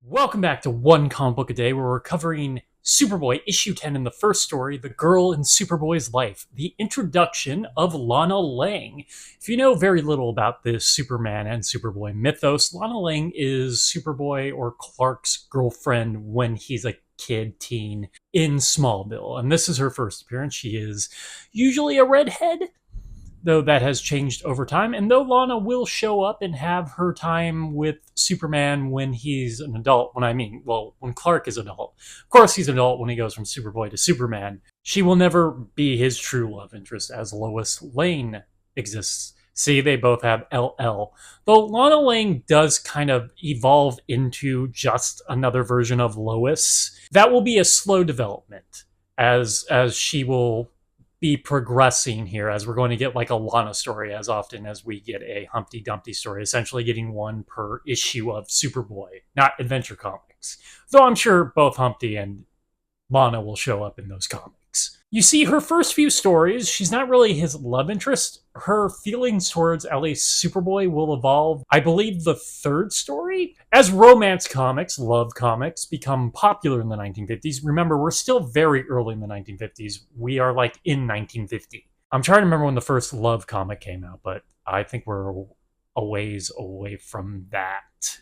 Welcome back to One Comic Book a Day, where we're covering Superboy issue 10 in the first story, The Girl in Superboy's Life, the introduction of Lana Lang. If you know very little about this Superman and Superboy mythos, Lana Lang is Superboy or Clark's girlfriend when he's a kid, teen, in Smallville. And this is her first appearance. She is usually a redhead, though that has changed over time. And though Lana will show up and have her time with Superman when he's an adult, when Clark is adult. Of course, he's an adult when he goes from Superboy to Superman. She will never be his true love interest as Lois Lane exists. See, they both have LL. Though Lana Lang does kind of evolve into just another version of Lois, that will be a slow development as she will be progressing here, as we're going to get like a Lana story as often as we get a Humpty Dumpty story, essentially getting one per issue of Superboy, not Adventure Comics. Though I'm sure both Humpty and Lana will show up in those comics. You see, her first few stories, she's not really his love interest. Her feelings towards at least Superboy will evolve, I believe, the third story. As romance comics, love comics, become popular in the 1950s, remember, we're still very early in the 1950s. We are like in 1950. I'm trying to remember when the first love comic came out, but I think we're a ways away from that.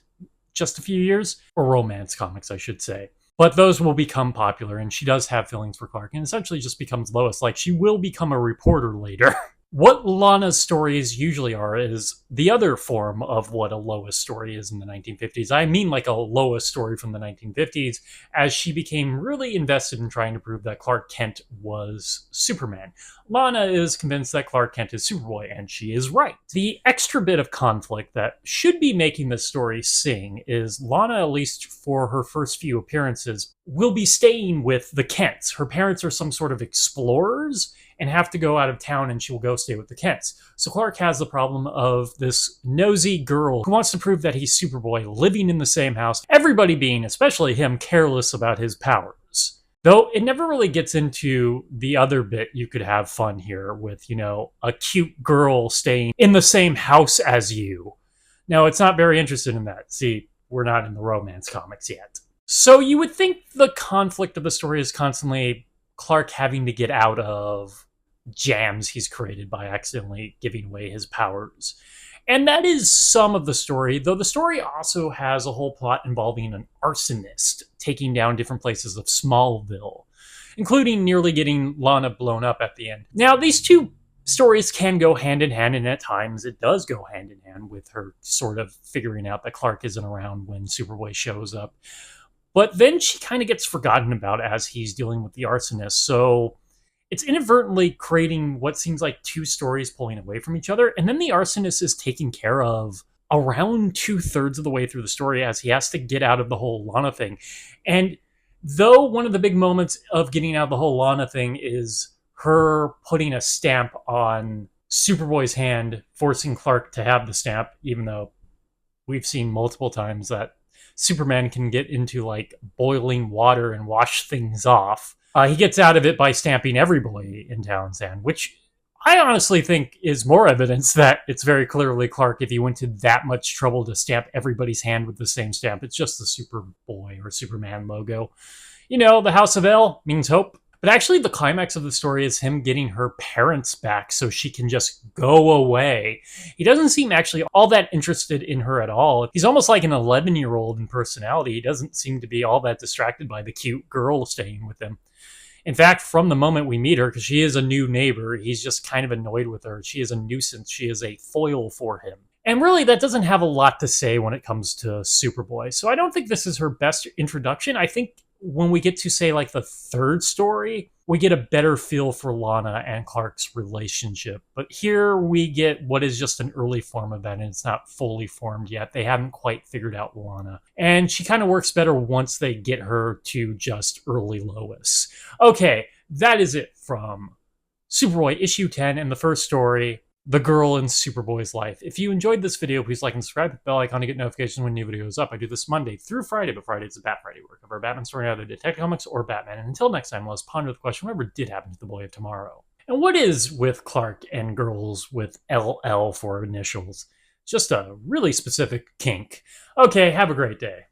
Just a few years? Or romance comics, I should say. But those will become popular, and she does have feelings for Clark, and essentially just becomes Lois. Like, she will become a reporter later. What Lana's stories usually are is the other form of what a Lois story is in the 1950s. I mean like a Lois story from the 1950s, as she became really invested in trying to prove that Clark Kent was Superman. Lana is convinced that Clark Kent is Superboy, and she is right. The extra bit of conflict that should be making this story sing is Lana, at least for her first few appearances, will be staying with the Kents. Her parents are some sort of explorers and have to go out of town, and she will go stay with the Kents. So Clark has the problem of this nosy girl who wants to prove that he's Superboy, living in the same house, everybody being, especially him, careless about his powers. Though it never really gets into the other bit you could have fun here with, a cute girl staying in the same house as you. No, it's not very interested in that. See, we're not in the romance comics yet. So you would think the conflict of the story is constantly Clark having to get out of jams he's created by accidentally giving away his powers. And that is some of the story, though the story also has a whole plot involving an arsonist taking down different places of Smallville, including nearly getting Lana blown up at the end. Now, these two stories can go hand in hand, and at times it does go hand in hand with her sort of figuring out that Clark isn't around when Superboy shows up. But then she kind of gets forgotten about as he's dealing with the arsonist, so it's inadvertently creating what seems like two stories pulling away from each other, and then the arsonist is taken care of around 2/3 of the way through the story as he has to get out of the whole Lana thing. And though one of the big moments of getting out of the whole Lana thing is her putting a stamp on Superboy's hand, forcing Clark to have the stamp, even though we've seen multiple times that Superman can get into like boiling water and wash things off. He gets out of it by stamping everybody in town's hand, which I honestly think is more evidence that it's very clearly Clark if he went to that much trouble to stamp everybody's hand with the same stamp. It's just the Superboy or Superman logo. The House of L means hope. But actually, the climax of the story is him getting her parents back so she can just go away. He doesn't seem actually all that interested in her at all. He's almost like an 11-year-old in personality. He doesn't seem to be all that distracted by the cute girl staying with him. In fact, from the moment we meet her, because she is a new neighbor, he's just kind of annoyed with her. She is a nuisance. She is a foil for him. And really, that doesn't have a lot to say when it comes to Superboy. So I don't think this is her best introduction. I think when we get to, say, like the third story, we get a better feel for Lana and Clark's relationship. But here we get what is just an early form of that, and it's not fully formed yet. They haven't quite figured out Lana. And she kind of works better once they get her to just early Lois. Okay, that is it from Superboy issue 10 and the first story, The Girl in Superboy's Life. If you enjoyed this video, please like and subscribe, hit the bell icon to get notifications when new videos up. I do this Monday through Friday, but Friday is a Bat Friday. We cover a Batman story, either Detective Comics or Batman. And until next time, let's ponder the question, whatever did happen to the boy of tomorrow? And what is with Clark and girls with LL for initials? Just a really specific kink. Okay, have a great day.